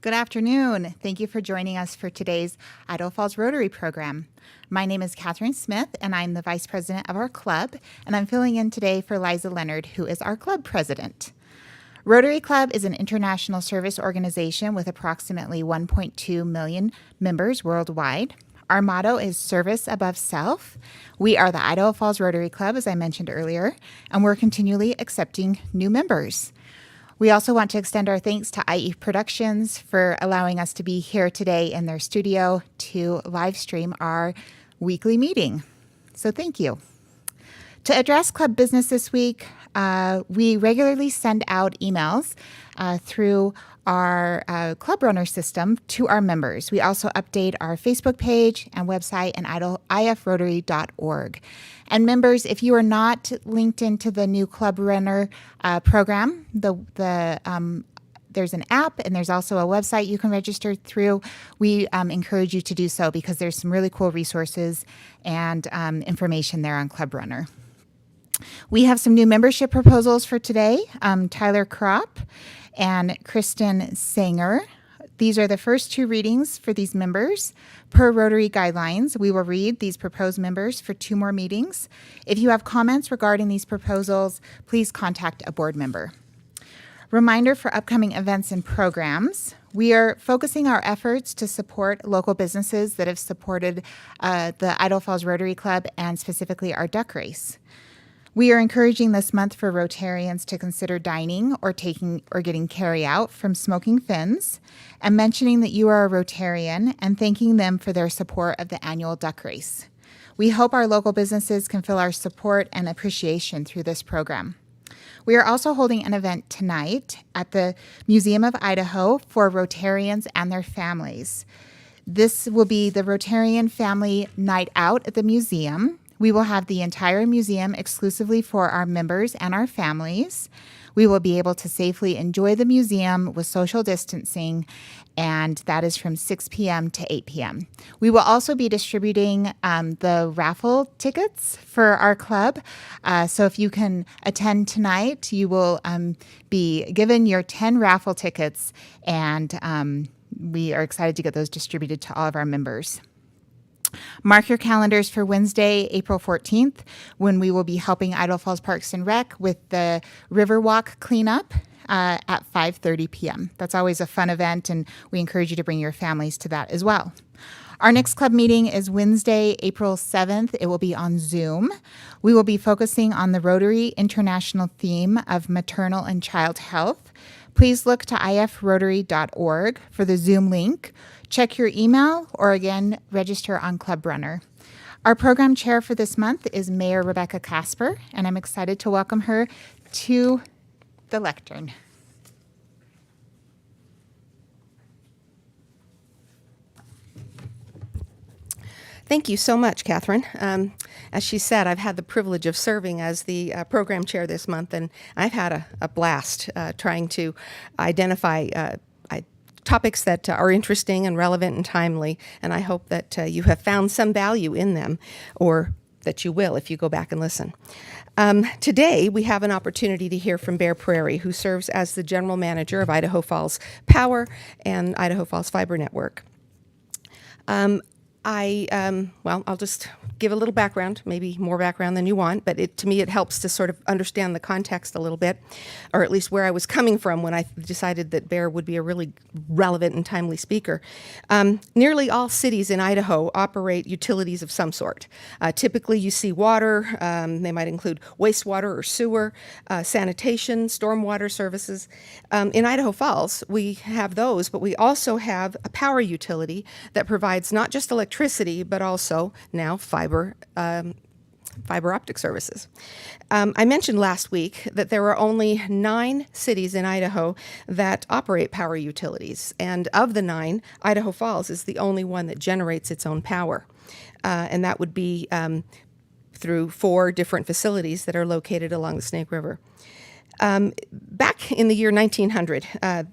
Good afternoon. Thank you for joining us for today's Idaho Falls Rotary program. My name is Catherine Smith, and I'm the vice president of our club, and I'm filling in today for Liza Leonard, who is our club president. Rotary Club is an international service organization with approximately 1.2 million members worldwide. Our motto is service above self. We are the Idaho Falls Rotary Club, as I mentioned earlier, and we're continually accepting new members. We also want to extend our thanks to IE Productions for allowing us to be here today in their studio to live stream our weekly meeting. So thank you. To address club business this week, we regularly send out emails through our club runner system to our members. We also update our Facebook page and website and ifrotary.org. And members, if you are not linked into the new club runner program, there's an app and there's also a website you can register through. We encourage you to do so because there's some really cool resources and information there on Club Runner. We have some new membership proposals for today. Tyler Kropp and Kristen Sanger. These are the first two readings for these members. Per Rotary guidelines, we will read these proposed members for 2 more meetings. If you have comments regarding these proposals, please contact a board member. Reminder for upcoming events and programs. We are focusing our efforts to support local businesses that have supported the Idaho Falls Rotary Club and specifically our duck race. We are encouraging this month for Rotarians to consider dining or getting carry out from Smoking Fins and mentioning that you are a Rotarian and thanking them for their support of the annual duck race. We hope our local businesses can feel our support and appreciation through this program. We are also holding an event tonight at the Museum of Idaho for Rotarians and their families. This will be the Rotarian Family Night Out at the museum. We will have the entire museum exclusively for our members and our families. We will be able to safely enjoy the museum with social distancing, and that is from 6 p.m. to 8 p.m. We will also be distributing the raffle tickets for our club. So if you can attend tonight, you will be given your 10 raffle tickets, and we are excited to get those distributed to all of our members. Mark your calendars for Wednesday, April 14th, when we will be helping Idaho Falls Parks and Rec with the Riverwalk cleanup at 5:30 p.m. That's always a fun event, and we encourage you to bring your families to that as well. Our next club meeting is Wednesday, April 7th. It will be on Zoom. We will be focusing on the Rotary International theme of maternal and child health. Please look to ifrotary.org for the Zoom link. Check your email or, again, register on Club Runner. Our program chair for this month is Mayor Rebecca Casper, and I'm excited to welcome her to the lectern. Thank you so much, Catherine. As she said, I've had the privilege of serving as the program chair this month, and I've had a blast trying to identify topics that are interesting and relevant and timely, and I hope that you have found some value in them, or that you will if you go back and listen. Today, we have an opportunity to hear from Bear Prairie, who serves as the general manager of Idaho Falls Power and Idaho Falls Fiber Network. I'll just give a little background, maybe more background than you want, but to me it helps to sort of understand the context a little bit, or at least where I was coming from when I decided that Bear would be a really relevant and timely speaker. Nearly all cities in Idaho operate utilities of some sort. Typically you see water, they might include wastewater or sewer, sanitation, stormwater services. In Idaho Falls, we have those, but we also have a power utility that provides not just electricity, but also now fiber optic services. I mentioned last week that there are only 9 cities in Idaho that operate power utilities, and of the 9, Idaho Falls is the only one that generates its own power, and that would be through 4 different facilities that are located along the Snake River. Back in the year 1900,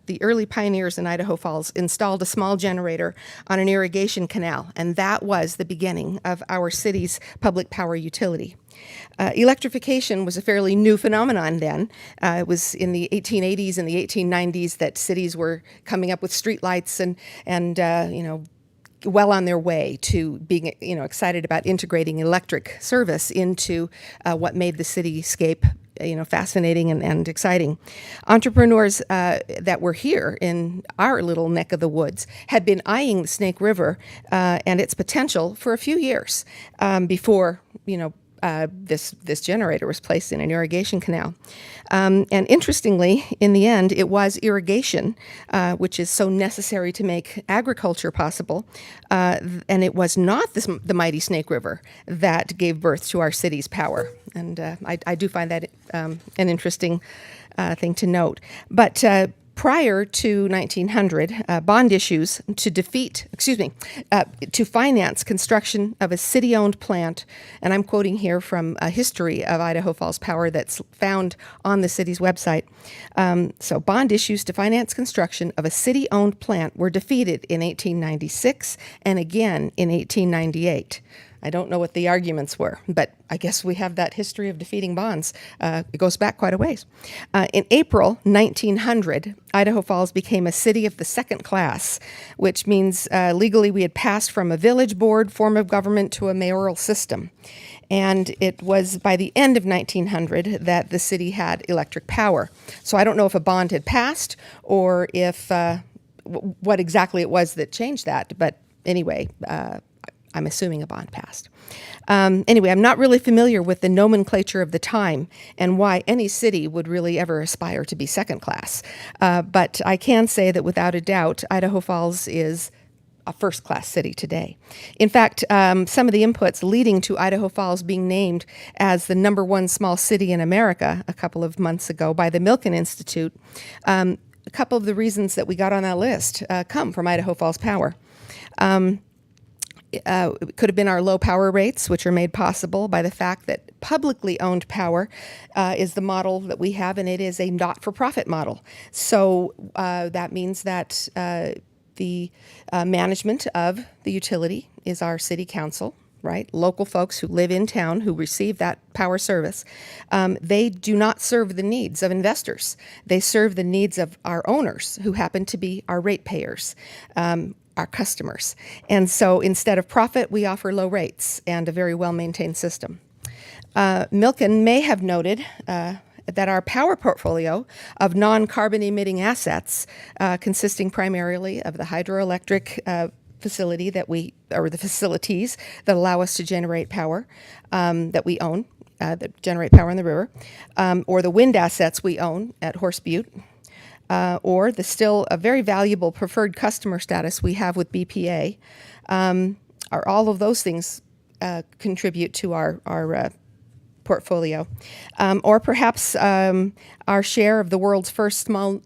the early pioneers in Idaho Falls installed a small generator on an irrigation canal, and that was the beginning of our city's public power utility. Electrification was a fairly new phenomenon then. It was in the 1880s and the 1890s that cities were coming up with streetlights and well on their way to being, excited about integrating electric service into what made the cityscape, fascinating and exciting. Entrepreneurs that were here in our little neck of the woods had been eyeing the Snake River and its potential for a few years before, this generator was placed in an irrigation canal. And interestingly, in the end, it was irrigation, which is so necessary to make agriculture possible, and it was not the mighty Snake River that gave birth to our city's power. And I do find that an interesting thing to note. But prior to 1900, bond issues to finance construction of a city-owned plant, and I'm quoting here from a history of Idaho Falls Power that's found on the city's website. So bond issues to finance construction of a city-owned plant were defeated in 1896 and again in 1898. I don't know what the arguments were, but I guess we have that history of defeating bonds. It goes back quite a ways. In April 1900, Idaho Falls became a city of the second class, which means legally we had passed from a village board form of government to a mayoral system. And it was by the end of 1900 that the city had electric power. So I don't know if a bond had passed or if what exactly it was that changed that, but anyway, I'm assuming a bond passed. Anyway, I'm not really familiar with the nomenclature of the time and why any city would really ever aspire to be second class. But I can say that without a doubt, Idaho Falls is a first-class city today. In fact, some of the inputs leading to Idaho Falls being named as the #1 small city in America a couple of months ago by the Milken Institute, a couple of the reasons that we got on that list come from Idaho Falls Power. It could have been our low power rates, which are made possible by the fact that publicly owned power is the model that we have, and it is a not-for-profit model. So that means that the management of the utility is our city council, right? Local folks who live in town who receive that power service. They do not serve the needs of investors. They serve the needs of our owners, who happen to be our ratepayers. Our customers. And so instead of profit, we offer low rates and a very well-maintained system. Milken may have noted that our power portfolio of non-carbon emitting assets, consisting primarily of the hydroelectric facility or the facilities that allow us to generate power that we own, that generate power in the river, or the wind assets we own at Horse Butte, or the still a very valuable preferred customer status we have with BPA, are all of those things contribute to our portfolio. Or perhaps our share of the world's first small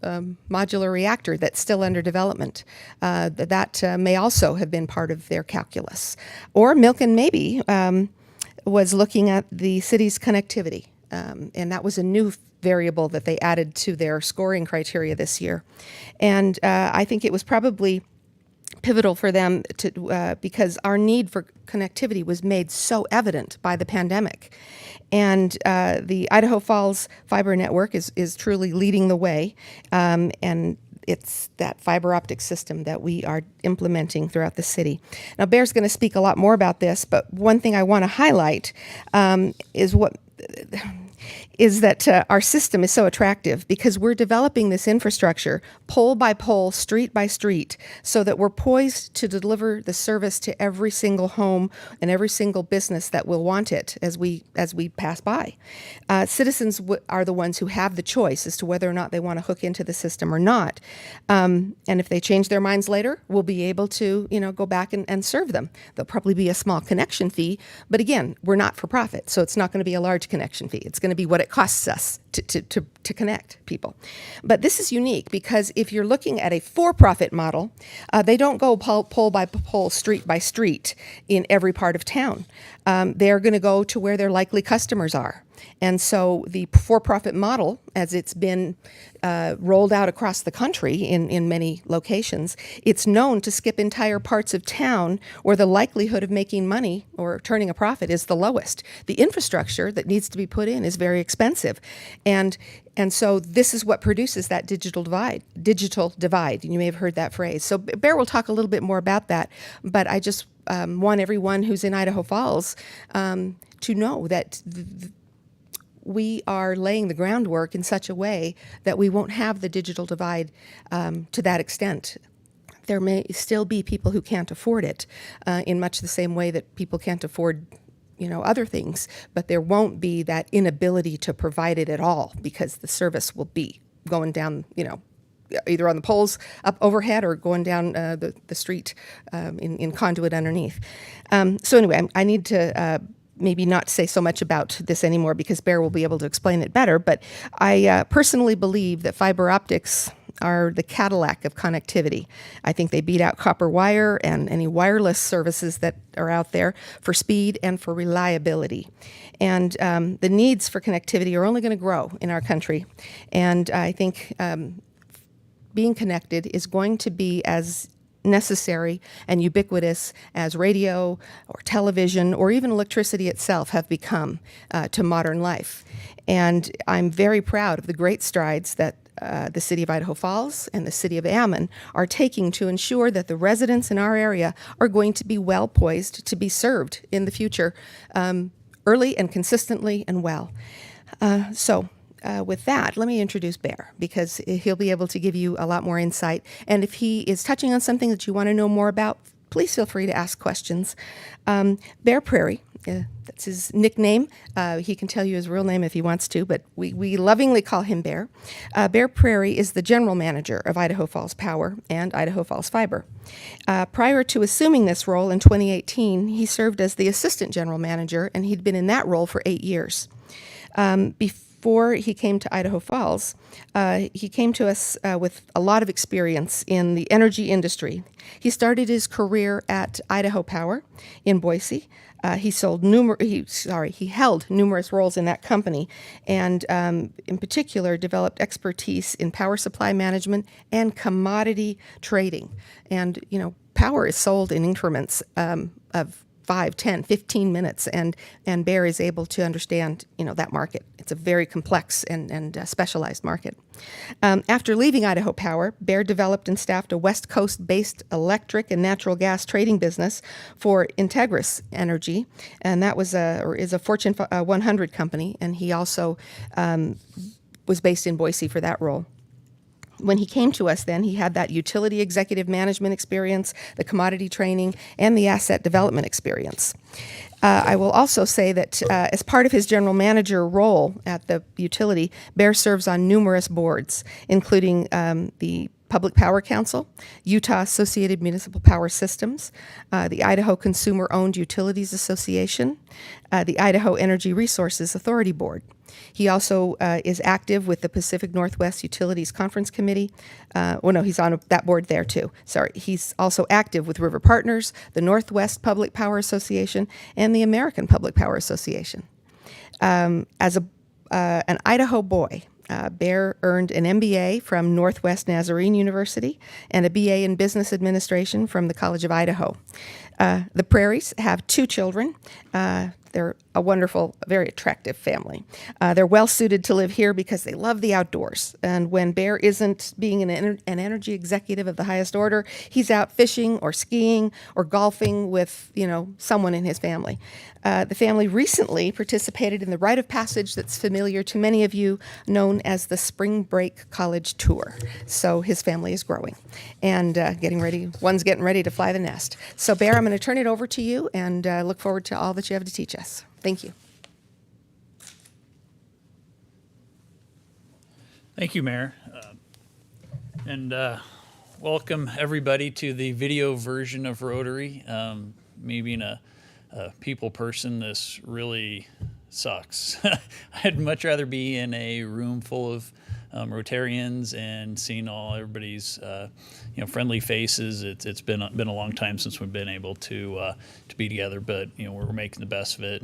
modular reactor that's still under development. That may also have been part of their calculus. Or Milken maybe was looking at the city's connectivity, and that was a new variable that they added to their scoring criteria this year. And I think it was probably pivotal for them to because our need for connectivity was made so evident by the pandemic. And the Idaho Falls fiber network is truly leading the way, and it's that fiber optic system that we are implementing throughout the city. Now, Bear's going to speak a lot more about this, but one thing I want to highlight is that our system is so attractive because we're developing this infrastructure pole by pole, street by street, so that we're poised to deliver the service to every single home and every single business that will want it as we pass by. Citizens are the ones who have the choice as to whether or not they want to hook into the system or not. And if they change their minds later, we'll be able to go back and serve them. There'll probably be a small connection fee, but again, we're not for profit, so it's not going to be a large connection fee. It's going to be what it costs us to connect people. But this is unique because if you're looking at a for-profit model, they don't go pole by pole, street by street in every part of town. They're going to go to where their likely customers are. And so the for-profit model, as it's been rolled out across the country in many locations, it's known to skip entire parts of town where the likelihood of making money or turning a profit is the lowest. The infrastructure that needs to be put in is very expensive. And so this is what produces that digital divide. And you may have heard that phrase. So Bear will talk a little bit more about that, but I just want everyone who's in Idaho Falls to know that we are laying the groundwork in such a way that we won't have the digital divide to that extent. There may still be people who can't afford it in much the same way that people can't afford other things, but there won't be that inability to provide it at all because the service will be going down, either on the poles up overhead or going down the street in conduit underneath. So anyway, I need to maybe not say so much about this anymore because Bear will be able to explain it better, but I personally believe that fiber optics are the Cadillac of connectivity. I think they beat out copper wire and any wireless services that are out there for speed and for reliability. And the needs for connectivity are only going to grow in our country. And I think being connected is going to be as necessary and ubiquitous as radio or television or even electricity itself have become to modern life. And I'm very proud of the great strides that the City of Idaho Falls and the City of Ammon are taking to ensure that the residents in our area are going to be well poised to be served in the future early and consistently and well. So with that, let me introduce Bear because he'll be able to give you a lot more insight. And if he is touching on something that you want to know more about, please feel free to ask questions. Bear Prairie, that's his nickname. He can tell you his real name if he wants to, but we lovingly call him Bear. Bear Prairie is the general manager of Idaho Falls Power and Idaho Falls Fiber. Prior to assuming this role in 2018, he served as the assistant general manager, and he'd been in that role for 8 years. Before he came to Idaho Falls, he came to us with a lot of experience in the energy industry. He started his career at Idaho Power in Boise. He held numerous roles in that company, and in particular developed expertise in power supply management and commodity trading. And power is sold in increments of 5, 10, 15 minutes, and Bear is able to understand that market. It's a very complex and specialized market. After leaving Idaho Power, Bear developed and staffed a West Coast-based electric and natural gas trading business for Integris Energy, and that is a Fortune 100 company, and he also was based in Boise for that role. When he came to us then, he had that utility executive management experience, the commodity training, and the asset development experience. I will also say that as part of his general manager role at the utility, Bear serves on numerous boards, including the Public Power Council, Utah Associated Municipal Power Systems, the Idaho Consumer-Owned Utilities Association, the Idaho Energy Resources Authority Board. He also is active with the Pacific Northwest Utilities Conference Committee. He's on that board there too. Sorry. He's also active with River Partners, the Northwest Public Power Association, and the American Public Power Association. As an Idaho boy, Bear earned an MBA from Northwest Nazarene University and a BA in Business Administration from the College of Idaho. The Prairies have 2 children. They're a wonderful, very attractive family. They're well suited to live here because they love the outdoors. And when Bear isn't being an energy executive of the highest order, he's out fishing or skiing or golfing with, someone in his family. The family recently participated in the rite of passage that's familiar to many of you, known as the Spring Break College Tour. So his family is growing and one's getting ready to fly the nest. So Bear, I'm going to turn it over to you and look forward to all that you have to teach us. Thank you. Thank you, Mayor. And welcome everybody to the video version of Rotary. Me being a people person, this really sucks. I'd much rather be in a room full of Rotarians and seeing everybody's friendly faces. It's been a long time since we've been able to be together, but we're making the best of it,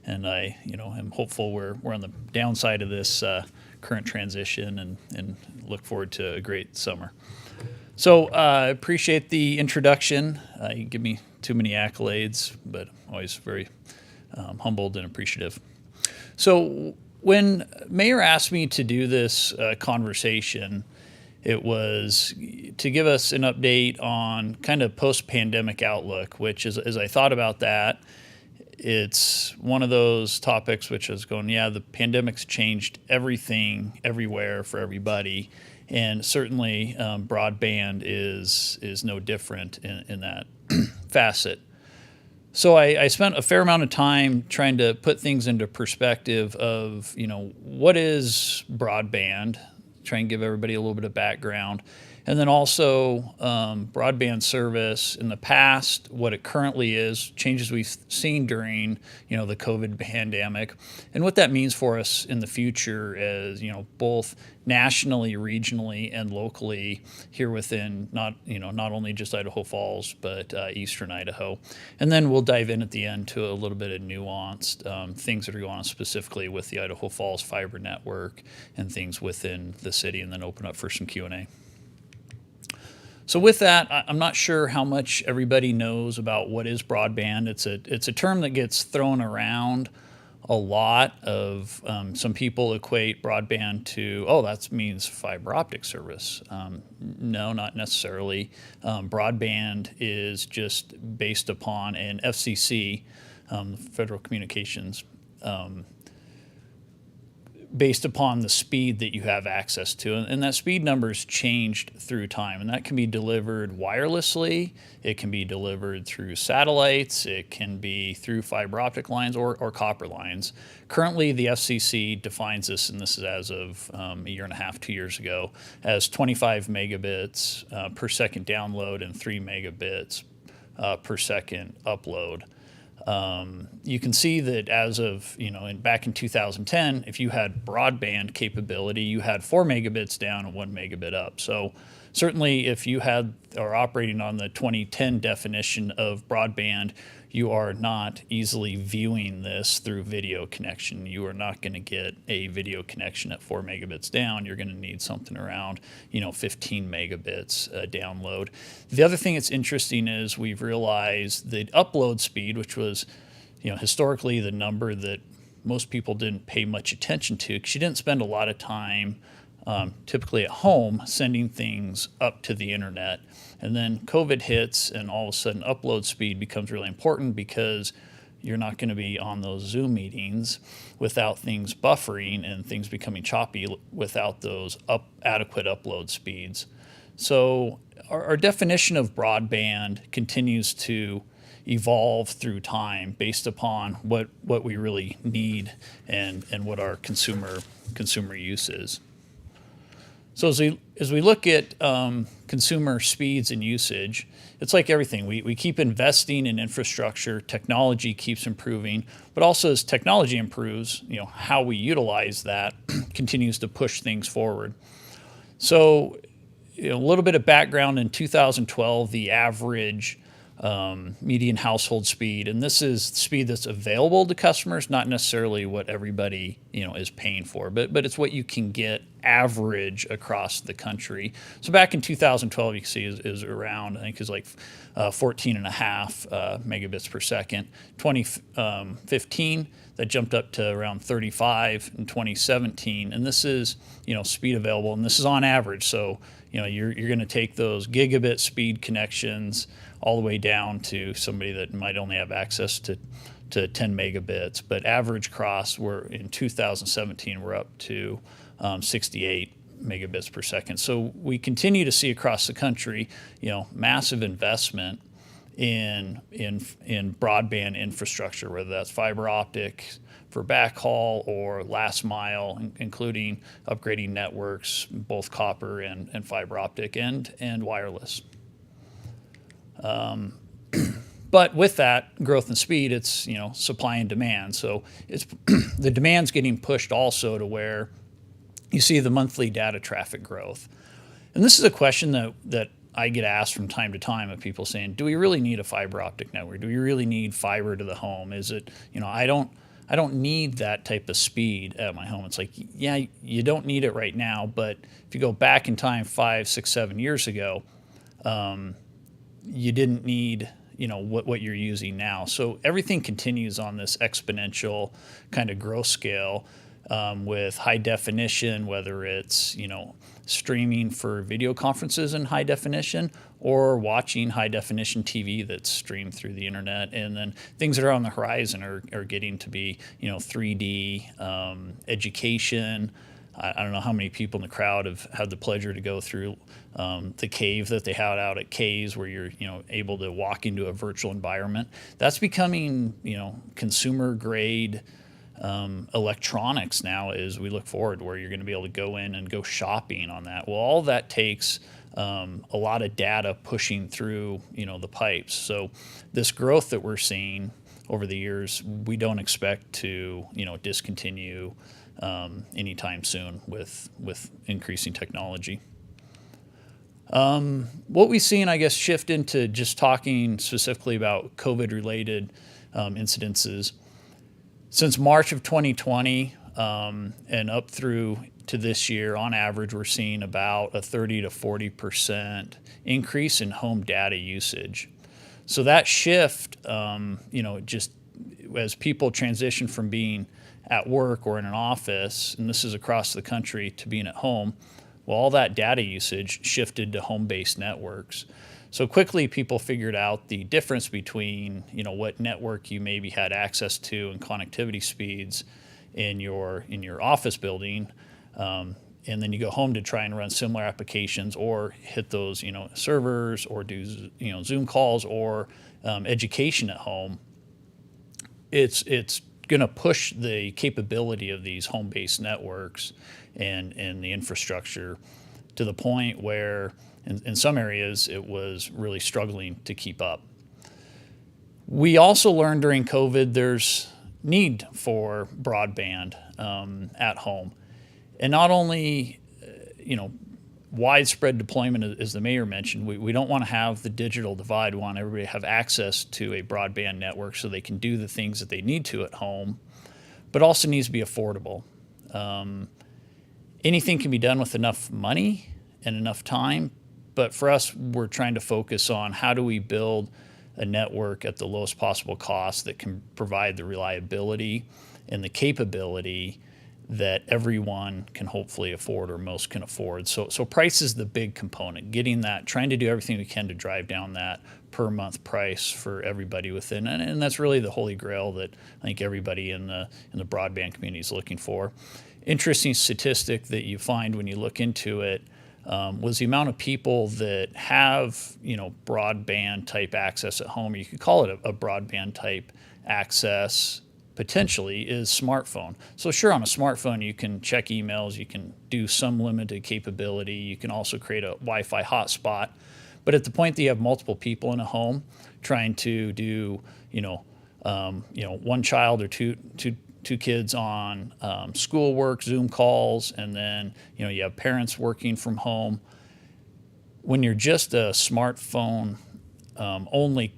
and I am hopeful we're on the downside of this current transition, and look forward to a great summer. So I appreciate the introduction. You give me too many accolades, but always very humbled and appreciative. So when Mayor asked me to do this conversation, it was to give us an update on kind of post-pandemic outlook, which is, as I thought about that, it's one of those topics which is going, yeah, the pandemic's changed everything everywhere for everybody. And certainly broadband is no different in that facet. So I spent a fair amount of time trying to put things into perspective of, what is broadband, try and give everybody a little bit of background. And then also broadband service in the past, what it currently is, changes we've seen during, the COVID pandemic, and what that means for us in the future as, both nationally, regionally, and locally here within not only just Idaho Falls, but eastern Idaho. And then we'll dive in at the end to a little bit of nuanced things that are going on specifically with the Idaho Falls fiber network and things within the city, and then open up for some Q&A. So with that, I'm not sure how much everybody knows about what is broadband. It's a term that gets thrown around a lot. Of some people equate broadband to, that means fiber optic service. No, not necessarily. Broadband is just based upon an FCC, Federal Communications, based upon the speed that you have access to. And that speed number's changed through time. And that can be delivered wirelessly. It can be delivered through satellites. It can be through fiber optic lines or copper lines. Currently, the FCC defines this, and this is as of a year and a half, 2 years ago, as 25 megabits per second download and 3 megabits per second upload. You can see that as of, back in 2010, if you had broadband capability, you had 4 megabits down and 1 megabit up. So certainly if you are operating on the 2010 definition of broadband, you are not easily viewing this through video connection. You are not going to get a video connection at 4 megabits down. You're going to need something around, 15 megabits download. The other thing that's interesting is we've realized the upload speed, which was, historically the number that most people didn't pay much attention to, because you didn't spend a lot of time typically at home sending things up to the internet. And then COVID hits, and all of a sudden upload speed becomes really important, because you're not going to be on those Zoom meetings without things buffering and things becoming choppy without those adequate upload speeds. So our definition of broadband continues to evolve through time based upon what we really need and what our consumer use is. So as we look at consumer speeds and usage, it's like everything. We keep investing in infrastructure. Technology keeps improving, but also as technology improves, how we utilize that continues to push things forward. So a little bit of background: in 2012, the average median household speed, and this is speed that's available to customers, not necessarily what everybody is paying for, but it's what you can get average across the country. So back in 2012, you can see is around, I think is like 14 and a half megabits per second. 2015, that jumped up to around 35 in 2017, and this is speed available, and this is on average. So you're going to take those gigabit speed connections all the way down to somebody that might only have access to 10 megabits, but average across, in 2017 we're up to 68 megabits per second. So we continue to see across the country, massive investment in broadband infrastructure, whether that's fiber optic for backhaul or last mile, including upgrading networks, both copper and fiber optic and wireless. But with that growth and speed, it's supply and demand. So it's the demand's getting pushed also to where you see the monthly data traffic growth. And this is a question that I get asked from time to time of people saying, do we really need a fiber optic network? Do we really need fiber to the home? Is it, I don't need that type of speed at my home. It's like, yeah, you don't need it right now, but if you go back in time 5, 6, 7 years ago, you didn't need what you're using now. So everything continues on this exponential kind of growth scale, with high definition, whether it's streaming for video conferences in high definition or watching high definition TV that's streamed through the internet. And then things that are on the horizon are getting to be 3D education. I don't know how many people in the crowd have had the pleasure to go through the cave that they had out at Caves, where you're able to walk into a virtual environment. That's becoming consumer grade electronics now as we look forward, where you're going to be able to go in and go shopping on that. Well, all that takes a lot of data pushing through the pipes. So this growth that we're seeing over the years, we don't expect to discontinue anytime soon with increasing technology. What we've seen, I guess, shift into just talking specifically about COVID-related incidences. Since March of 2020 and up through to this year, on average, we're seeing about a 30 to 40% increase in home data usage. So that shift, just as people transition from being at work or in an office, and this is across the country, to being at home, well, all that data usage shifted to home-based networks. So quickly, people figured out the difference between what network you maybe had access to and connectivity speeds in your office building, and then you go home to try and run similar applications or hit those servers or do Zoom calls or education at home. It's going to push the capability of these home-based networks and the infrastructure to the point where in some areas it was really struggling to keep up. We also learned during COVID there's need for broadband at home. And not only, widespread deployment, as the mayor mentioned, we don't want to have the digital divide. We want everybody to have access to a broadband network so they can do the things that they need to at home, but also needs to be affordable. Anything can be done with enough money and enough time, but for us, we're trying to focus on how do we build a network at the lowest possible cost that can provide the reliability and the capability that everyone can hopefully afford, or most can afford. So price is the big component, trying to do everything we can to drive down that per month price for everybody within, and that's really the holy grail that I think everybody in the broadband community is looking for. Interesting statistic that you find when you look into it was the amount of people that have broadband type access at home, or you could call it a broadband type access potentially, is smartphone. So sure, on a smartphone you can check emails, you can do some limited capability, you can also create a Wi-Fi hotspot, but at the point that you have multiple people in a home trying to do one child or two kids on schoolwork, Zoom calls, and then you have parents working from home, when you're just a smartphone only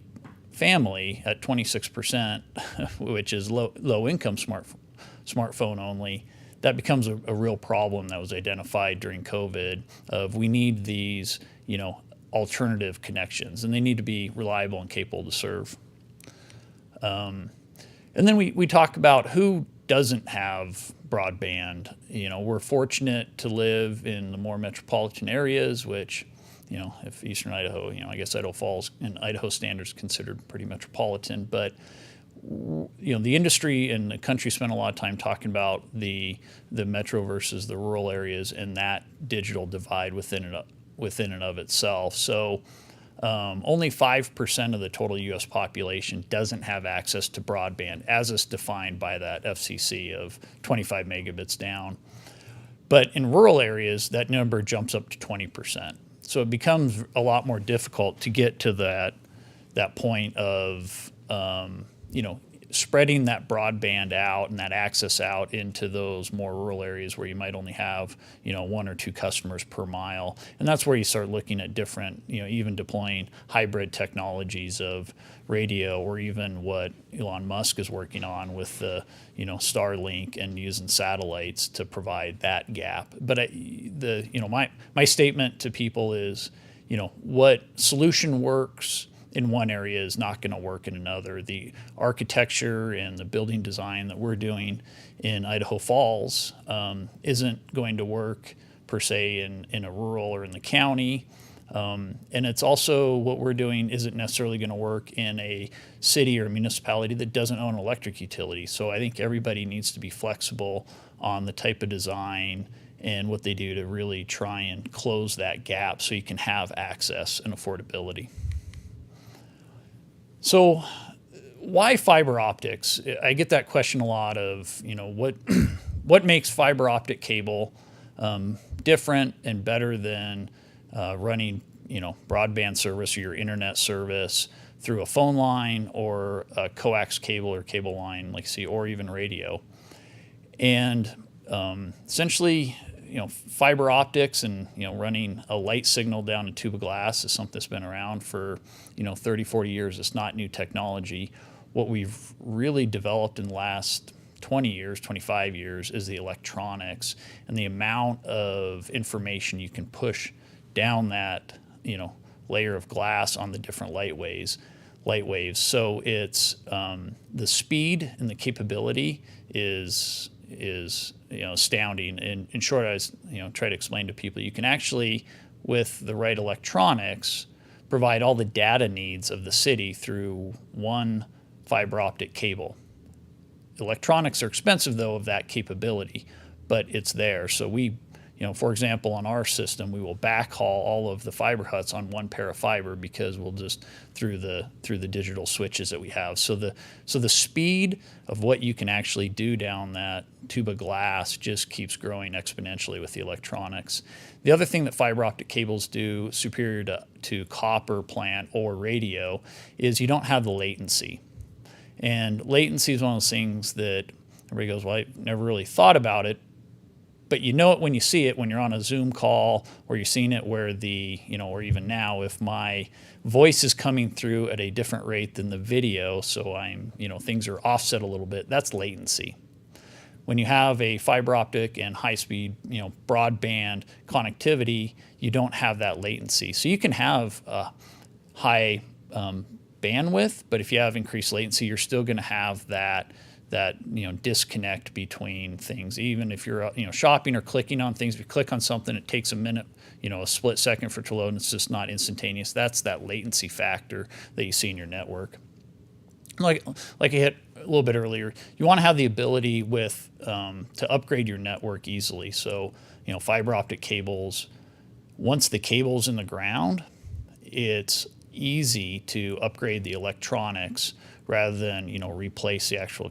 family at 26%, which is low income smartphone only, that becomes a real problem that was identified during COVID of we need these alternative connections, and they need to be reliable and capable to serve. And then we talk about who doesn't have broadband. We're fortunate to live in the more metropolitan areas, which if Eastern Idaho, I guess Idaho Falls and Idaho standards considered pretty metropolitan, but the industry and the country spent a lot of time talking about the metro versus the rural areas and that digital divide within and of itself. So only 5% of the total U.S. population doesn't have access to broadband, as is defined by that FCC of 25 megabits down. But in rural areas, that number jumps up to 20%. So it becomes a lot more difficult to get to that point of spreading that broadband out and that access out into those more rural areas where you might only have, one or two customers per mile. And that's where you start looking at different, even deploying hybrid technologies of radio, or even what Elon Musk is working on with the, Starlink and using satellites to provide that gap. But my statement to people is, what solution works in one area is not going to work in another. The architecture and the building design that we're doing in Idaho Falls isn't going to work per se in a rural or in the county. And it's also, what we're doing isn't necessarily going to work in a city or municipality that doesn't own an electric utility. So I think everybody needs to be flexible on the type of design and what they do to really try and close that gap so you can have access and affordability. So why fiber optics? I get that question a lot of, what makes fiber optic cable different and better than running, broadband service or your internet service through a phone line or a coax cable or cable line, or even radio. And essentially, fiber optics and, running a light signal down a tube of glass is something that's been around for, 30, 40 years. It's not new technology. What we've really developed in the last 20 years, 25 years is the electronics and the amount of information you can push down that, layer of glass on the different light waves. So it's the speed and the capability is astounding. And in short, I was try to explain to people, you can actually, with the right electronics, provide all the data needs of the city through one fiber optic cable. Electronics are expensive, though, of that capability, but it's there. So we, for example, on our system, we will backhaul all of the fiber huts on one pair of fiber because we'll just through the digital switches that we have. So the speed of what you can actually do down that tube of glass just keeps growing exponentially with the electronics. The other thing that fiber optic cables do superior to copper plant or radio is you don't have the latency. And latency is one of those things that everybody goes, well, I never really thought about it. But you know it when you see it, when you're on a Zoom call, or you're seeing it where or even now, if my voice is coming through at a different rate than the video, so I'm, things are offset a little bit, that's latency. When you have a fiber optic and high-speed, broadband connectivity, you don't have that latency. So you can have high bandwidth, but if you have increased latency, you're still going to have that disconnect between things. Even if you're shopping or clicking on things, if you click on something, it takes a minute, a split second for it to load, and it's just not instantaneous. That's that latency factor that you see in your network. Like I hit a little bit earlier, you want to have the ability to upgrade your network easily. So fiber optic cables, once the cable's in the ground, it's easy to upgrade the electronics rather than replace the actual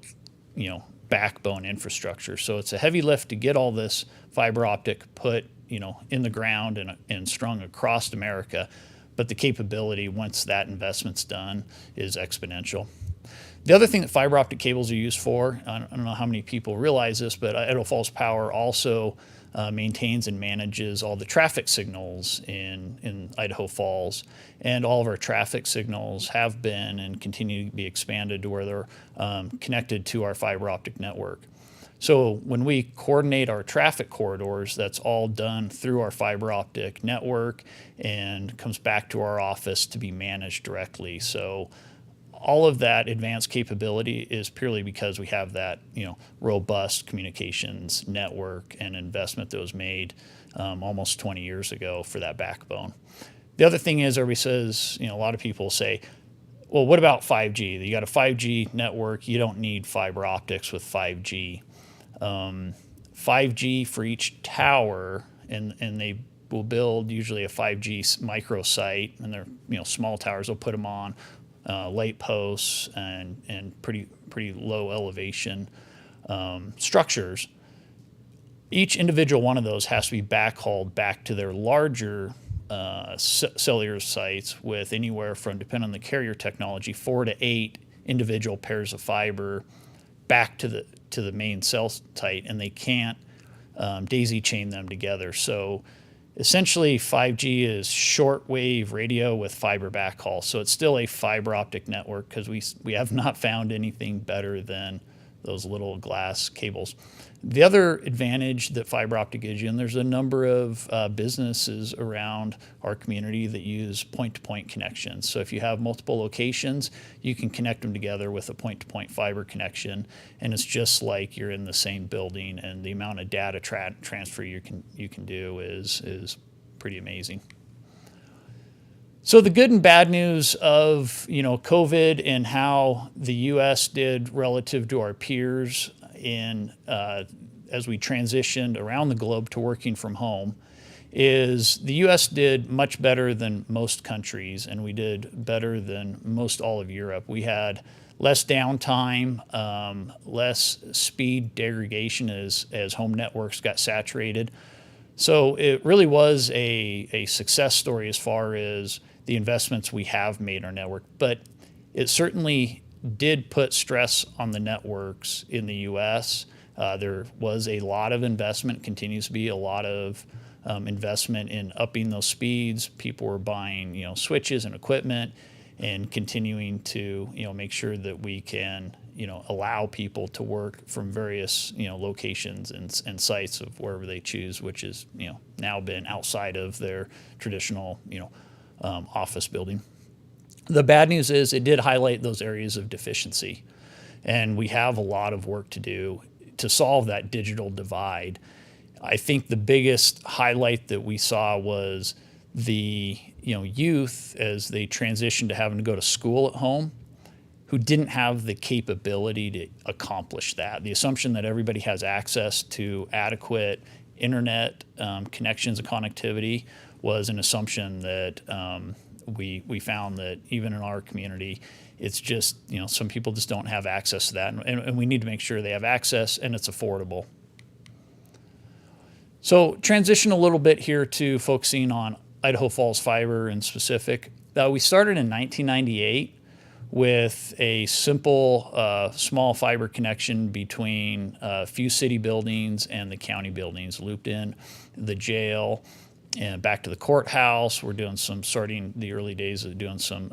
backbone infrastructure. So it's a heavy lift to get all this fiber optic put in the ground and strung across America, but the capability once that investment's done is exponential. The other thing that fiber optic cables are used for, I don't know how many people realize this, but Idaho Falls Power also maintains and manages all the traffic signals in Idaho Falls. And all of our traffic signals have been and continue to be expanded to where they're connected to our fiber optic network. So when we coordinate our traffic corridors, that's all done through our fiber optic network and comes back to our office to be managed directly. So all of that advanced capability is purely because we have that, robust communications network and investment that was made almost 20 years ago for that backbone. The other thing is, everybody says, a lot of people say, well, what about 5G? You got a 5G network, you don't need fiber optics with 5G. 5G for each tower, and they will build usually a 5G micro site, and they're small towers. They'll put them on light posts and pretty low elevation structures. Each individual one of those has to be backhauled back to their larger cellular sites with anywhere from, depending on the carrier technology, 4 to 8 individual pairs of fiber back to the main cell site, and they can't daisy chain them together. So essentially 5G is shortwave radio with fiber backhaul. So it's still a fiber optic network because we have not found anything better than those little glass cables. The other advantage that fiber optic gives you, and there's a number of businesses around our community that use point-to-point connections. So if you have multiple locations, you can connect them together with a point-to-point fiber connection, and it's just like you're in the same building, and the amount of data transfer you can do is pretty amazing. So the good and bad news of COVID and how the U.S. did relative to our peers in as we transitioned around the globe to working from home is the U.S. did much better than most countries, and we did better than most all of Europe. We had less downtime, less speed degradation as home networks got saturated. So it really was a success story as far as the investments we have made in our network, but it certainly did put stress on the networks in the U.S. There was a lot of investment, continues to be a lot of investment in upping those speeds. People were buying, switches and equipment, and continuing to, make sure that we can, allow people to work from various, locations and sites of wherever they choose, which is, now been outside of their traditional, office building. The bad news is it did highlight those areas of deficiency, and we have a lot of work to do to solve that digital divide. I think the biggest highlight that we saw was the youth as they transitioned to having to go to school at home, who didn't have the capability to accomplish that. The assumption that everybody has access to adequate internet connections and connectivity was an assumption that we found that even in our community, it's just, some people just don't have access to that. And we need to make sure they have access and it's affordable. So transition a little bit here to focusing on Idaho Falls Fiber in specific. We started in 1998 with a simple small fiber connection between a few city buildings and the county buildings, looped in the jail and back to the courthouse. We're doing some starting the early days of doing some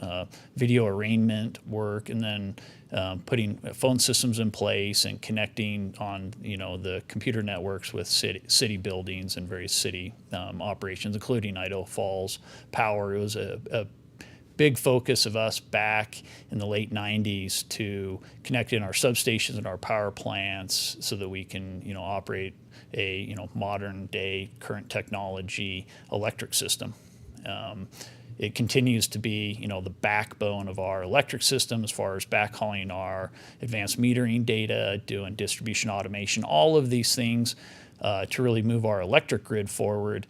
video arraignment work, and then putting phone systems in place and connecting on the computer networks with city buildings and various city operations, including Idaho Falls Power. It was a big focus of us back in the late 90s to connect in our substations and our power plants so that we can operate a modern day current technology electric system. It continues to be the backbone of our electric system as far as backhauling our advanced metering data, doing distribution automation. All of these things to really move our electric grid forward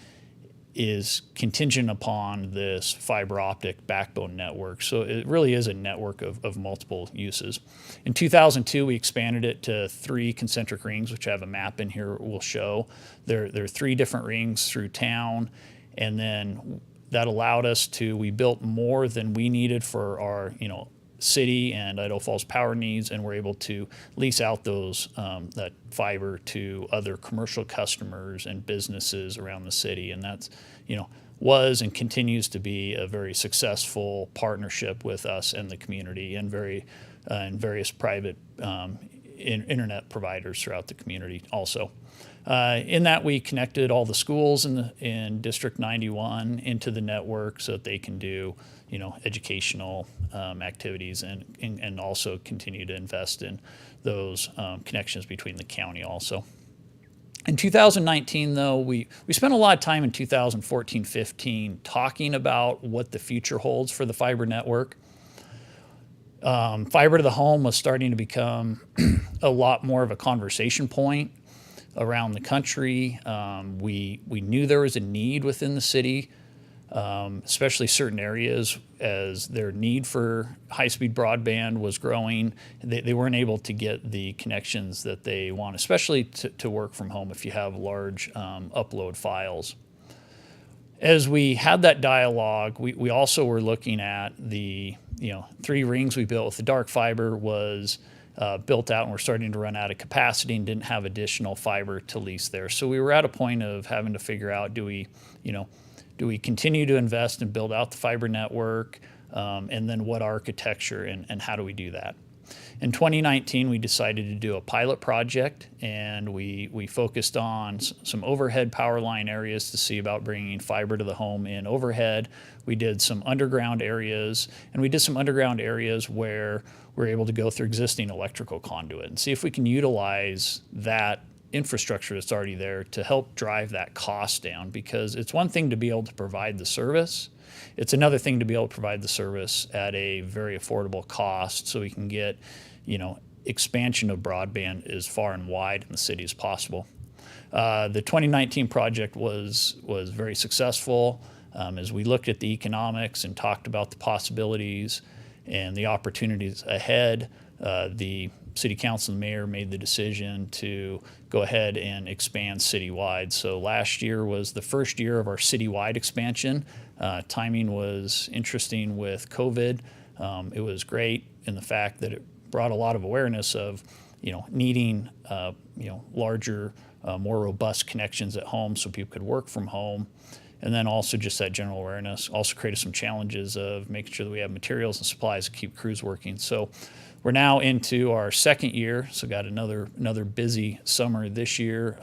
is contingent upon this fiber optic backbone network. So it really is a network of multiple uses. In 2002, we expanded it to 3 concentric rings, which I have a map in here will show. There are 3 different rings through town, and then that allowed us we built more than we needed for our, city and Idaho Falls Power needs, and we're able to lease out those that fiber to other commercial customers and businesses around the city, and that's was and continues to be a very successful partnership with us and the community and various private internet providers throughout the community also. In that, we connected all the schools in District 91 into the network so that they can do educational activities and also continue to invest in those connections between the county also. In 2019, though, we spent a lot of time in 2014-15 talking about what the future holds for the fiber network. Fiber to the home was starting to become a lot more of a conversation point around the country. We knew there was a need within the city, especially certain areas, as their need for high-speed broadband was growing. They weren't able to get the connections that they want, especially to work from home if you have large upload files. As we had that dialogue, we also were looking at the 3 rings we built with the dark fiber was built out, and we're starting to run out of capacity and didn't have additional fiber to lease there. So we were at a point of having to figure out, do we continue to invest and build out the fiber network, and then what architecture and how do we do that? In 2019, we decided to do a pilot project, and we focused on some overhead power line areas to see about bringing fiber to the home in overhead. We did some underground areas, and we did some underground areas where we're able to go through existing electrical conduit and see if we can utilize that infrastructure that's already there to help drive that cost down, because it's one thing to be able to provide the service. It's another thing to be able to provide the service at a very affordable cost so we can get, expansion of broadband as far and wide in the city as possible. The 2019 project was very successful as we looked at the economics and talked about the possibilities and the opportunities ahead. The City Council and Mayor made the decision to go ahead and expand citywide. So last year was the first year of our citywide expansion. Timing was interesting with COVID. It was great in the fact that it brought a lot of awareness of, needing, larger, more robust connections at home so people could work from home. And then also just that general awareness also created some challenges of making sure that we have materials and supplies to keep crews working. So we're now into our second year, so got another busy summer this year,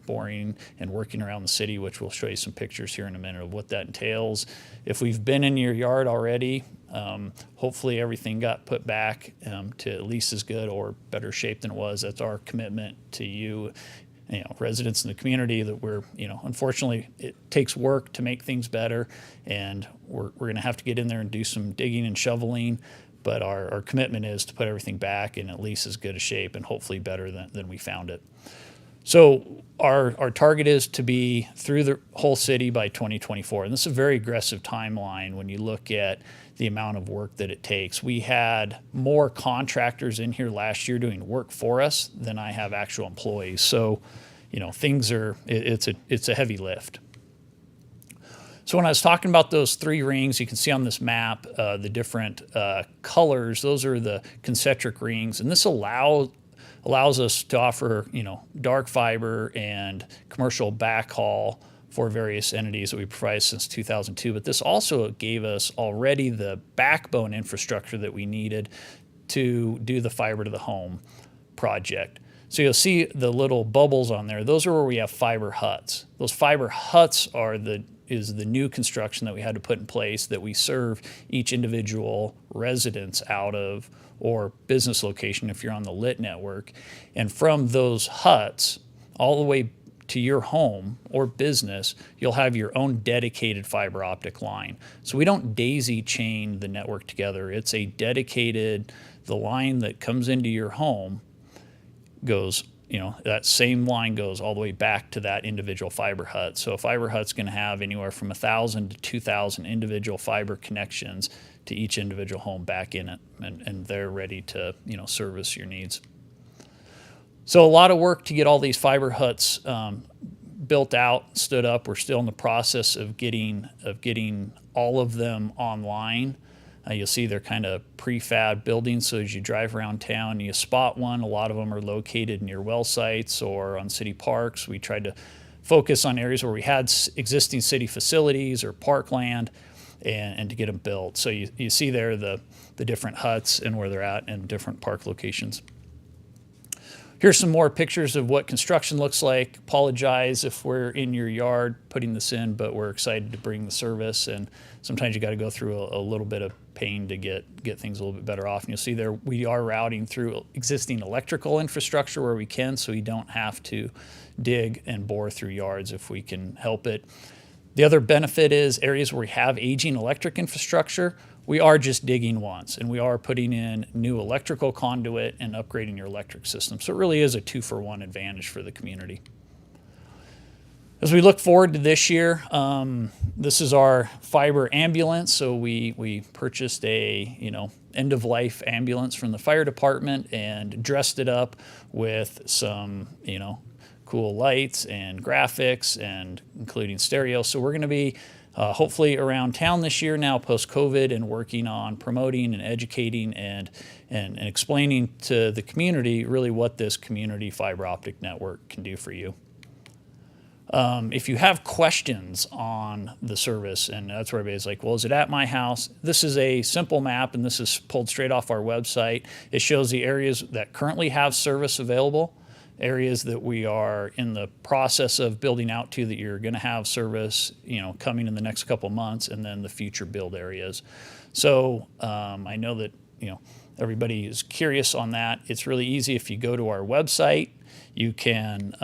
boring and working around the city, which we'll show you some pictures here in a minute of what that entails. If we've been in your yard already, hopefully everything got put back to at least as good or better shape than it was. That's our commitment to you, residents in the community, that we're, unfortunately it takes work to make things better, and we're going to have to get in there and do some digging and shoveling. But our commitment is to put everything back in at least as good a shape and hopefully better than we found it. So our target is to be through the whole city by 2024. And this is a very aggressive timeline when you look at the amount of work that it takes. We had more contractors in here last year doing work for us than I have actual employees. So, it's a heavy lift. So when I was talking about those 3 rings, you can see on this map the different colors. Those are the concentric rings, and this allows us to offer, dark fiber and commercial backhaul for various entities that we provide since 2002. But this also gave us already the backbone infrastructure that we needed to do the fiber to the home project. So you'll see the little bubbles on there. Those are where we have fiber huts. Those fiber huts is the new construction that we had to put in place, that we serve each individual residence out of, or business location if you're on the lit network. And from those huts all the way to your home or business, you'll have your own dedicated fiber optic line. So we don't daisy chain the network together. It's a dedicated, the line that comes into your home goes, that same line goes all the way back to that individual fiber hut. So a fiber hut's going to have anywhere from 1,000 to 2,000 individual fiber connections to each individual home back in it, and they're ready to, service your needs. So a lot of work to get all these fiber huts built out, stood up. We're still in the process of getting all of them online. You'll see they're kind of prefab buildings, so as you drive around town, you spot one. A lot of them are located near well sites or on city parks. We tried to focus on areas where we had existing city facilities or parkland, and to get them built. So you see there the different huts and where they're at and different park locations. Here's some more pictures of what construction looks like. Apologize if we're in your yard putting this in, but we're excited to bring the service, and sometimes you got to go through a little bit of pain to get things a little bit better off. And you'll see there we are routing through existing electrical infrastructure where we can, so we don't have to dig and bore through yards if we can help it. The other benefit is areas where we have aging electric infrastructure, we are just digging once, and we are putting in new electrical conduit and upgrading your electric system. So it really is a 2-for-1 advantage for the community. As we look forward to this year, this is our fiber ambulance. So we purchased a end-of-life ambulance from the fire department and dressed it up with some cool lights and graphics and including stereo. So we're going to be hopefully around town this year now post-COVID and working on promoting and educating and explaining to the community really what this community fiber optic network can do for you. If you have questions on the service, and that's where everybody's like, well, is it at my house? This is a simple map, and this is pulled straight off our website. It shows the areas that currently have service available, areas that we are in the process of building out to that you're going to have service, coming in the next couple months, and then the future build areas. So I know that, everybody is curious on that. It's really easy. If you go to our website, you can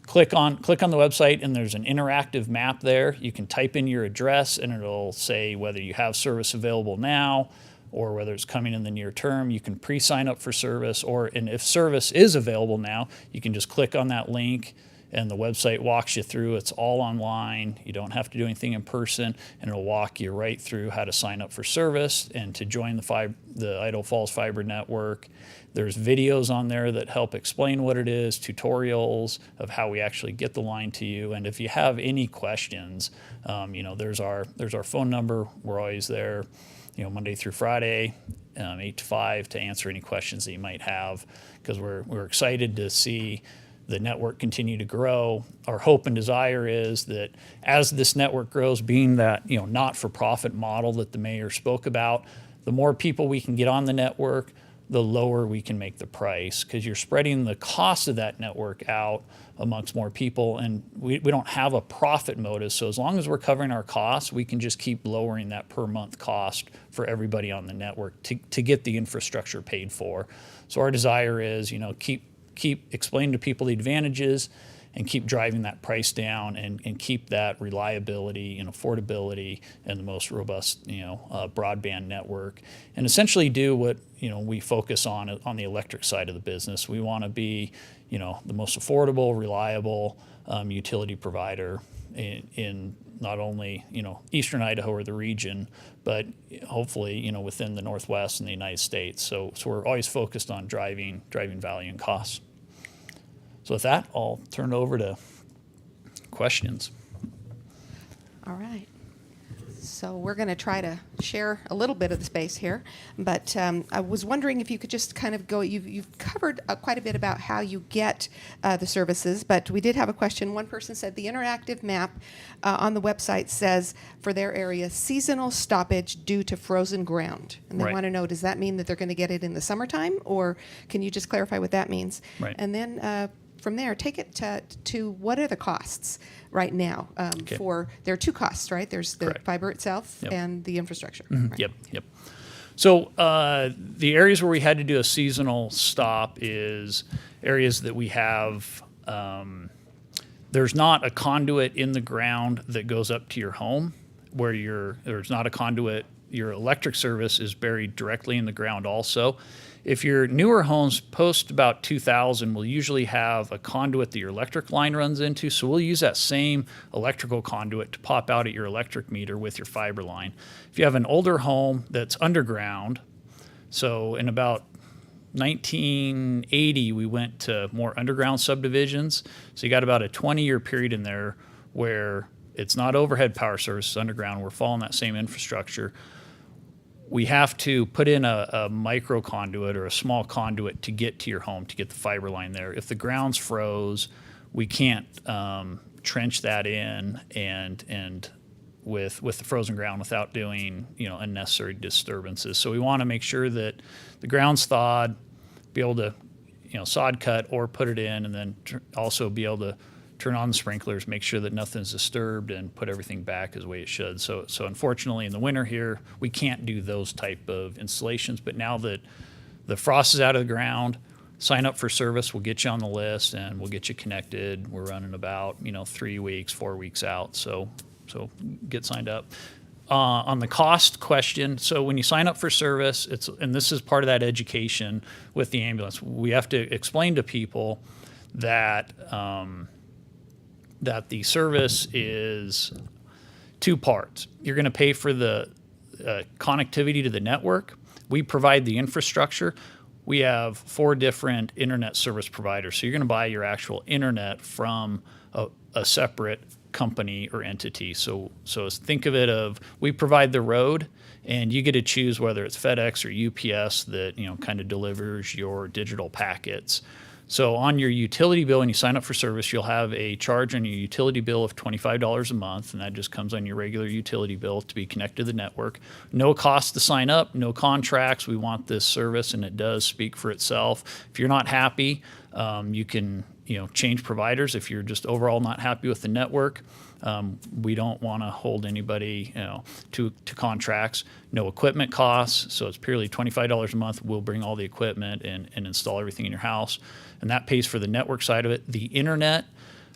click on the website, and there's an interactive map there. You can type in your address, and it'll say whether you have service available now or whether it's coming in the near term. You can pre-sign up for service, and if service is available now, you can just click on that link, and the website walks you through. It's all online. You don't have to do anything in person, and it'll walk you right through how to sign up for service and to join the Idaho Falls Fiber Network. There's videos on there that help explain what it is, tutorials of how we actually get the line to you. And if you have any questions, there's our phone number. We're always there, Monday through Friday, 8 to 5, to answer any questions that you might have, because we're excited to see the network continue to grow. Our hope and desire is that as this network grows, being that not-for-profit model that the mayor spoke about, the more people we can get on the network, the lower we can make the price, because you're spreading the cost of that network out amongst more people, and we don't have a profit motive. So as long as we're covering our costs, we can just keep lowering that per month cost for everybody on the network to get the infrastructure paid for. So our desire is, keep explaining to people the advantages and keep driving that price down and keep that reliability and affordability and the most robust, broadband network, and essentially do what, we focus on the electric side of the business. We want to be, the most affordable, reliable utility provider in not only, eastern Idaho or the region, but hopefully, within the Northwest and the United States. So we're always focused on driving value and costs. So with that, I'll turn it over to questions. All right. So we're going to try to share a little bit of the space here, but I was wondering if you could just kind of go, you've covered quite a bit about how you get the services, but we did have a question. One person said the interactive map on the website says for their area, seasonal stoppage due to frozen ground. And they Right. want to know, does that mean that they're going to get it in the summertime, or can you just clarify what that means? Right. And then from there, take it to what are the costs right now Okay. there are two costs, right? There's the Correct. fiber itself Yep. and the infrastructure. Mhm. Right. Yep. So the areas where we had to do a seasonal stop is areas that we have, there's not a conduit in the ground that goes up to your home, where there's not a conduit. Your electric service is buried directly in the ground also. If your newer homes post about 2000 will usually have a conduit that your electric line runs into, so we'll use that same electrical conduit to pop out at your electric meter with your fiber line. If you have an older home that's underground, so in about 1980 we went to more underground subdivisions, so you got about a 20-year period in there where it's not overhead power service, it's underground, we're following that same infrastructure. We have to put in a micro conduit or a small conduit to get to your home, to get the fiber line there. If the ground's froze, we can't trench that in and with the frozen ground without doing unnecessary disturbances. So we want to make sure that the ground's thawed, be able to sod cut or put it in, and then also be able to turn on the sprinklers, make sure that nothing's disturbed, and put everything back as the way it should. So unfortunately in the winter here, we can't do those type of installations, but now that the frost is out of the ground, sign up for service, we'll get you on the list and we'll get you connected. We're running about 3 weeks, 4 weeks out, so get signed up. On the cost question, so when you sign up for service, and this is part of that education with the ambulance, we have to explain to people that that the service is two parts. You're going to pay for the connectivity to the network. We provide the infrastructure. we have 4 different internet service providers. So you're going to buy your actual internet from a separate company or entity. So think of it of we provide the road, and you get to choose whether it's FedEx or UPS that kind of delivers your digital packets. So on your utility bill, when you sign up for service, you'll have a charge on your utility bill of $25 a month, and that just comes on your regular utility bill to be connected to the network. No cost to sign up, no contracts. We want this service, and it does speak for itself. If you're not happy, you can change providers. If you're just overall not happy with the network, we don't want to hold anybody to contracts. No equipment costs, so it's purely $25 a month. We'll bring all the equipment and install everything in your house, and that pays for the network side of it. The internet,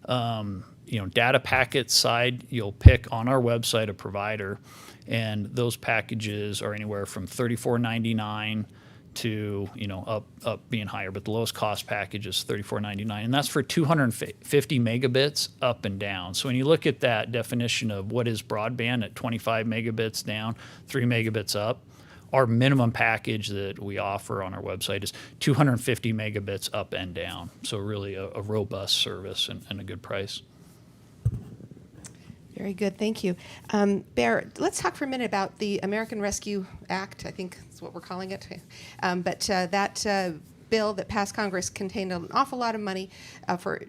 data packet side, you'll pick on our website a provider, and those packages are anywhere from $34.99 to up being higher, but the lowest cost package is $34.99, and that's for 250 megabits up and down. So when you look at that definition of what is broadband at 25 megabits down, 3 megabits up, our minimum package that we offer on our website is 250 megabits up and down. So really a robust service and a good price. Very good, thank you. Bear, let's talk for a minute about the American Rescue Act. I think that's what we're calling it. But that bill that passed Congress contained an awful lot of money for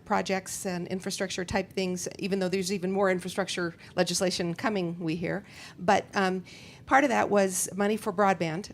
projects and infrastructure type things, even though there's even more infrastructure legislation coming, we hear. But part of that was money for broadband,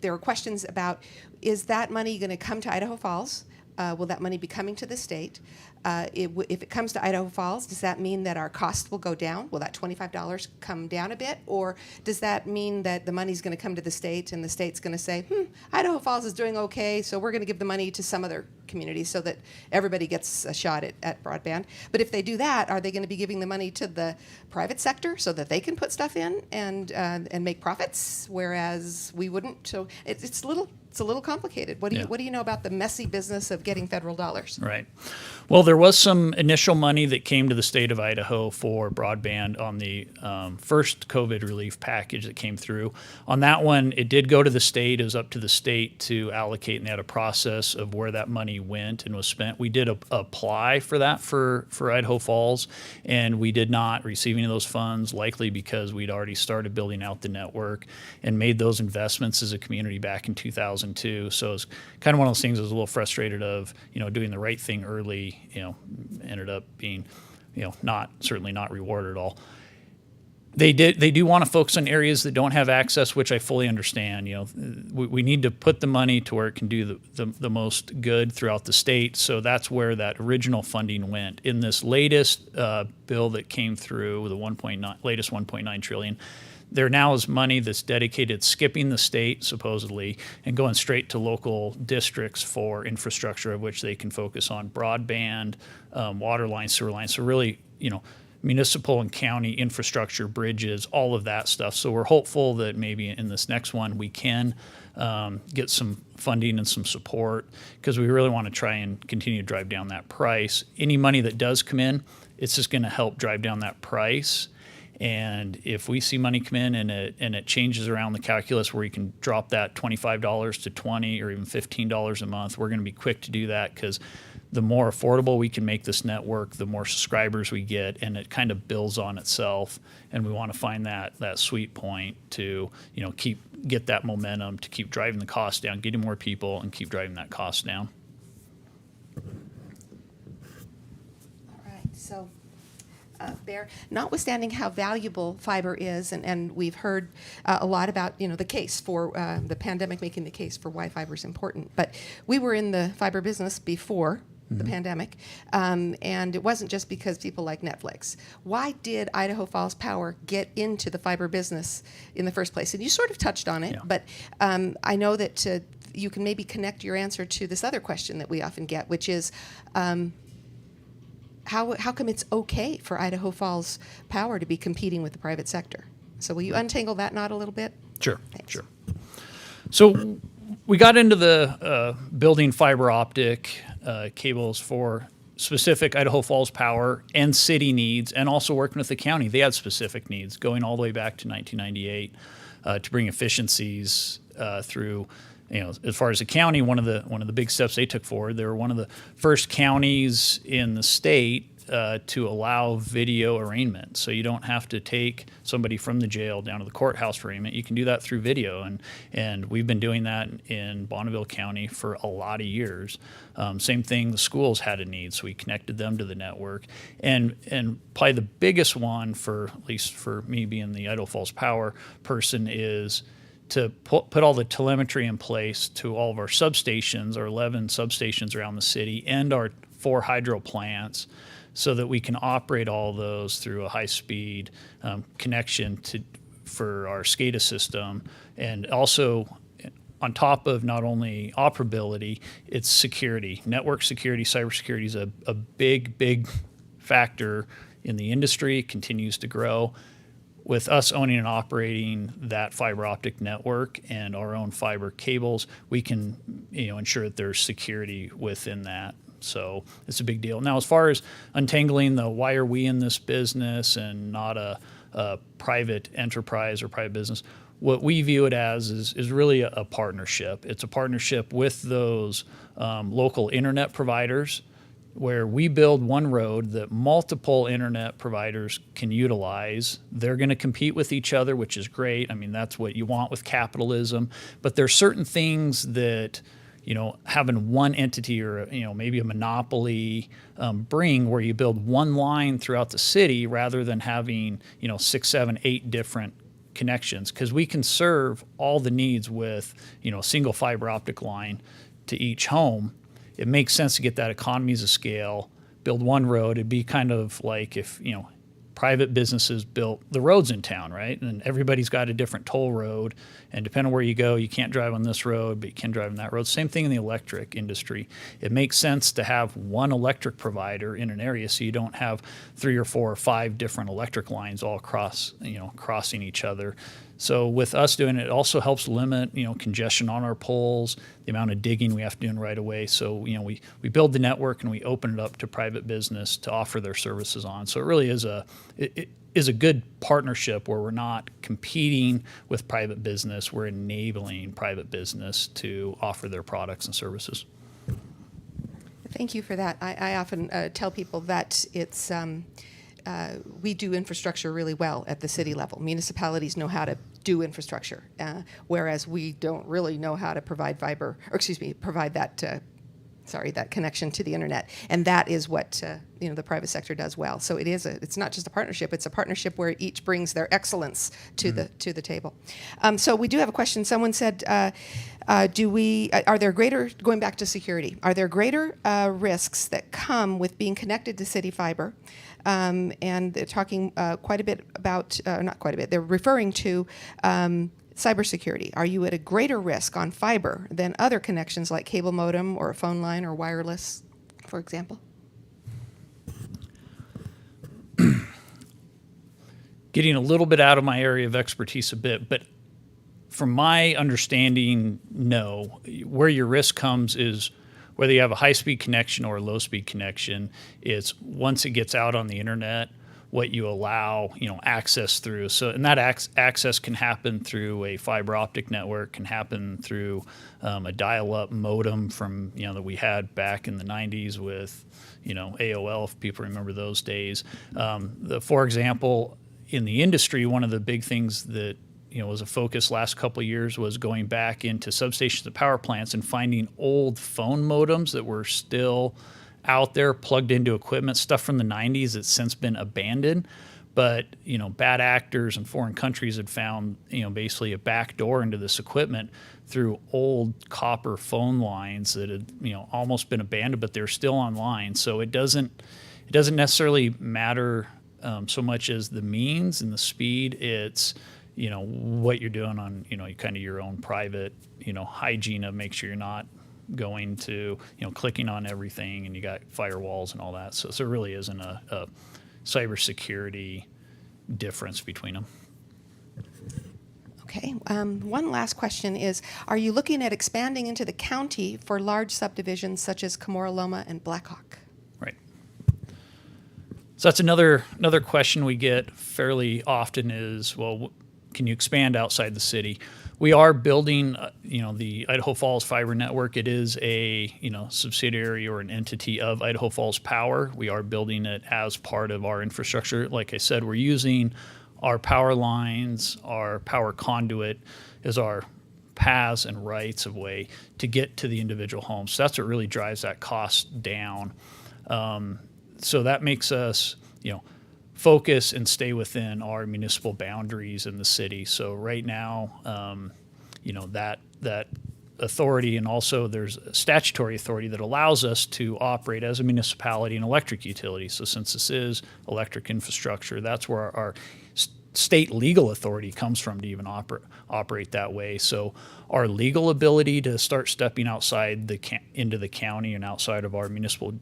there were questions about, is that money going to come to Idaho Falls? Will that money be coming to the state? If it comes to Idaho Falls, does that mean that our cost will go down? Will that $25 come down a bit? Or does that mean that the money's going to come to the state and the state's going to say, Idaho Falls is doing okay, so we're going to give the money to some other community so that everybody gets a shot at broadband? But if they do that, are they going to be giving the money to the private sector so that they can put stuff in and make profits, whereas we wouldn't? So it's a little complicated. What do you know about the messy business of getting federal dollars? Right. Well, there was some initial money that came to the state of Idaho for broadband on the first COVID relief package that came through. On that one, it did go to the state. It was up to the state to allocate, and they had a process of where that money went and was spent. We did apply for that for Idaho Falls, and we did not receive any of those funds, likely because we'd already started building out the network and made those investments as a community back in 2002. So it's kind of one of those things I was a little frustrated of, doing the right thing early, ended up being, certainly not rewarded at all. They do want to focus on areas that don't have access, which I fully understand. We need to put the money to where it can do the most good throughout the state. So that's where that original funding went. In this latest bill that came through, the latest 1.9 trillion, there now is money that's dedicated skipping the state, supposedly, and going straight to local districts for infrastructure, of which they can focus on broadband, water lines, sewer lines. So really, municipal and county infrastructure, bridges, all of that stuff. So we're hopeful that maybe in this next one we can get some funding and some support, because we really want to try and continue to drive down that price. Any money that does come in, it's just going to help drive down that price. And if we see money come in and it changes around the calculus where you can drop that $25 to $20 or even $15 a month, we're going to be quick to do that, because the more affordable we can make this network, the more subscribers we get, and it kind of builds on itself. And we want to find that sweet point to get that momentum to keep driving the cost down, getting more people, and keep driving that cost down. All right, so. Bear, notwithstanding how valuable fiber is, and we've heard a lot about the case for the pandemic making the case for why fiber is important, but we were in the fiber business before the pandemic, and it wasn't just because people like Netflix. Why did Idaho Falls Power get into the fiber business in the first place? And you sort of touched on it, but I know that you can maybe connect your answer to this other question that we often get, which is, how come it's okay for Idaho Falls Power to be competing with the private sector? So will you untangle that knot a little bit? Sure, Thanks. sure. So we got into the building fiber optic cables for specific Idaho Falls Power and city needs, and also working with the county. They had specific needs going all the way back to 1998 to bring efficiencies through. As far as the county, one of the big steps they took forward, they were one of the first counties in the state to allow video arraignment. So you don't have to take somebody from the jail down to the courthouse for arraignment. You can do that through video, and we've been doing that in Bonneville County for a lot of years. Same thing, the schools had a need, so we connected them to the network. And probably the biggest one, for at least for me being the Idaho Falls Power person, is to put all the telemetry in place to all of our substations, our 11 substations around the city, and our 4 hydro plants, so that we can operate all those through a high-speed connection for our SCADA system. And also, on top of not only operability, it's security. Network security, cybersecurity is a big factor in the industry. It continues to grow. With us owning and operating that fiber optic network and our own fiber cables, we can ensure that there's security within that. So it's a big deal. Now, as far as untangling the why are we in this business and not a private enterprise or private business, what we view it as is really a partnership. It's a partnership with those local internet providers, where we build one road that multiple internet providers can utilize. They're going to compete with each other, which is great. I mean, that's what you want with capitalism. But there's certain things that, having one entity or, maybe a monopoly bring, where you build one line throughout the city rather than having, 6, 7, 8 different connections. Because we can serve all the needs with, a single fiber optic line to each home. It makes sense to get that economies of scale, build one road. It'd be kind of like if, private businesses built the roads in town, right? And everybody's got a different toll road. And depending on where you go, you can't drive on this road, but you can drive on that road. Same thing in the electric industry. It makes sense to have one electric provider in an area so you don't have 3 or 4 or 5 different electric lines all crossing each other. So with us doing it, it also helps limit, congestion on our poles, the amount of digging we have to do in right away. So, we build the network and we open it up to private business to offer their services on. So it really is a good partnership where we're not competing with private business. We're enabling private business to offer their products and services. Thank you for that. I often tell people that it's we do infrastructure really well at the city level. Municipalities know how to do infrastructure, whereas we don't really know how to provide provide that connection to the internet. And that is what the private sector does well. So it's not just a partnership; it's a partnership where each brings their excellence to the table. So we do have a question. Someone said, are there greater, going back to security, are there greater risks that come with being connected to city fiber? And they're talking quite a bit about, not quite a bit, they're referring to cybersecurity. Are you at a greater risk on fiber than other connections like cable modem or a phone line or wireless, for example? Getting a little bit out of my area of expertise a bit, but from my understanding, no. Where your risk comes is whether you have a high-speed connection or a low-speed connection, it's once it gets out on the internet, what you allow, access through. So, and that access can happen through a fiber optic network, can happen through a dial-up modem from, that we had back in the 90s with, AOL, if people remember those days. For example, in the industry, one of the big things that was a focus last couple of years was going back into substations and power plants and finding old phone modems that were still out there plugged into equipment, stuff from the 90s that's since been abandoned. But, bad actors in foreign countries had found, basically a back door into this equipment through old copper phone lines that had, almost been abandoned, but they're still online. So it doesn't necessarily matter so much as the means and the speed. It's, what you're doing on, kind of your own private, hygiene of make sure you're not going to, clicking on everything and you got firewalls and all that. So there really isn't a cybersecurity difference between them. Okay. One last question is, are you looking at expanding into the county for large subdivisions such as Camora Loma and Blackhawk? Right. So that's another question we get fairly often is, well, can you expand outside the city? we are building, the Idaho Falls Fiber Network. It is a, subsidiary or an entity of Idaho Falls Power. We are building it as part of our infrastructure. Like I said, we're using our power lines, our power conduit as our paths and rights of way to get to the individual homes. So that's what really drives that cost down. So that makes us, focus and stay within our municipal boundaries in the city. So right now, that authority, and also there's a statutory authority that allows us to operate as a municipality and electric utility. So since this is electric infrastructure, that's where our state legal authority comes from to even operate that way. So our legal ability to start stepping outside into the county and outside of our municipal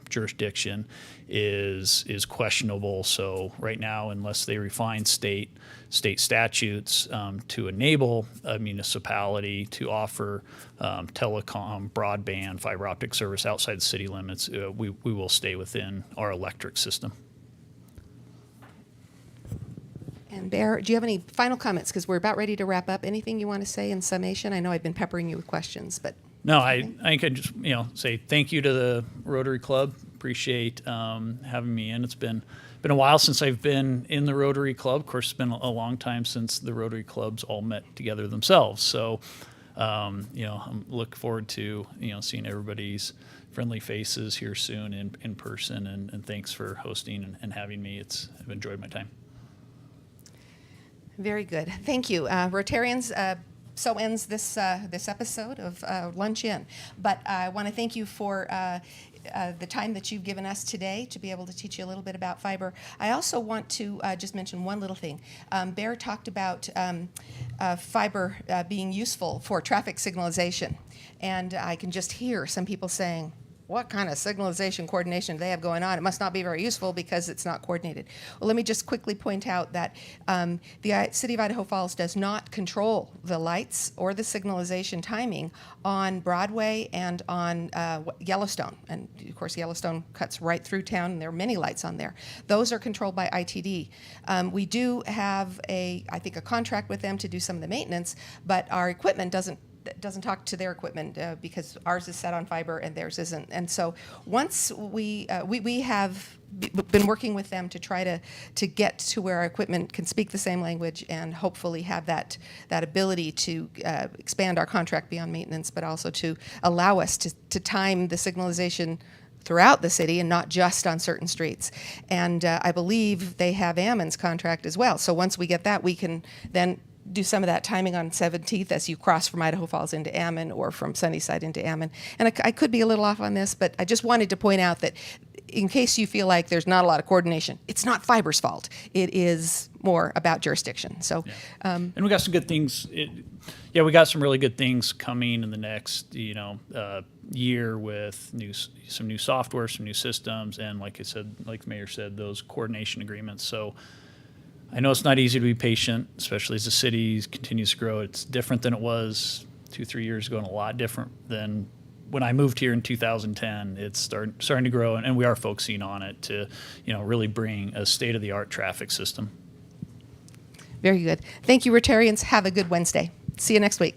jurisdiction is questionable. So right now, unless they refine state statutes to enable a municipality to offer telecom, broadband, fiber optic service outside the city limits, we will stay within our electric system. And Bear, do you have any final comments? Because we're about ready to wrap up. Anything you want to say in summation? I know I've been peppering you with questions, but no, I think I just say thank you to the Rotary Club. Appreciate having me in. It's been a while since I've been in the Rotary Club. Of course, it's been a long time since the Rotary Clubs all met together themselves. So, I'm looking forward to seeing everybody's friendly faces here soon in person. And thanks for hosting and having me. I've enjoyed my time. very good. Thank you. Rotarians, so ends this episode of Lunch-In. But I want to thank you for the time that you've given us today to be able to teach you a little bit about fiber. I also want to just mention one little thing. Bear talked about fiber being useful for traffic signalization. And I can just hear some people saying, what kind of signalization coordination do they have going on? It must not be very useful because it's not coordinated. Well, let me just quickly point out that the City of Idaho Falls does not control the lights or the signalization timing on Broadway and on Yellowstone. And of course, Yellowstone cuts right through town, and there are many lights on there. Those are controlled by ITD. We do have I think a contract with them to do some of the maintenance, but our equipment doesn't talk to their equipment because ours is set on fiber and theirs isn't. And so once we have been working with them to try to get to where our equipment can speak the same language and hopefully have that ability to expand our contract beyond maintenance, but also to allow us to time the signalization throughout the city and not just on certain streets. And I believe they have Ammon's contract as well. So once we get that, we can then do some of that timing on 17th as you cross from Idaho Falls into Ammon or from Sunnyside into Ammon. And I could be a little off on this, but I just wanted to point out that in case you feel like there's not a lot of coordination, it's not fiber's fault. It is more about jurisdiction. So, and we got some good things. We got some really good things coming in the next, year with some new software, some new systems, and like I said, like the mayor said, those coordination agreements. So I know it's not easy to be patient, especially as the city continues to grow. It's different than it was 2-3 years ago, and a lot different than when I moved here in 2010. It's starting to grow, and we are focusing on it to, really bring a state-of-the-art traffic system. Very good. Thank you, Rotarians. Have a good Wednesday. See you next week.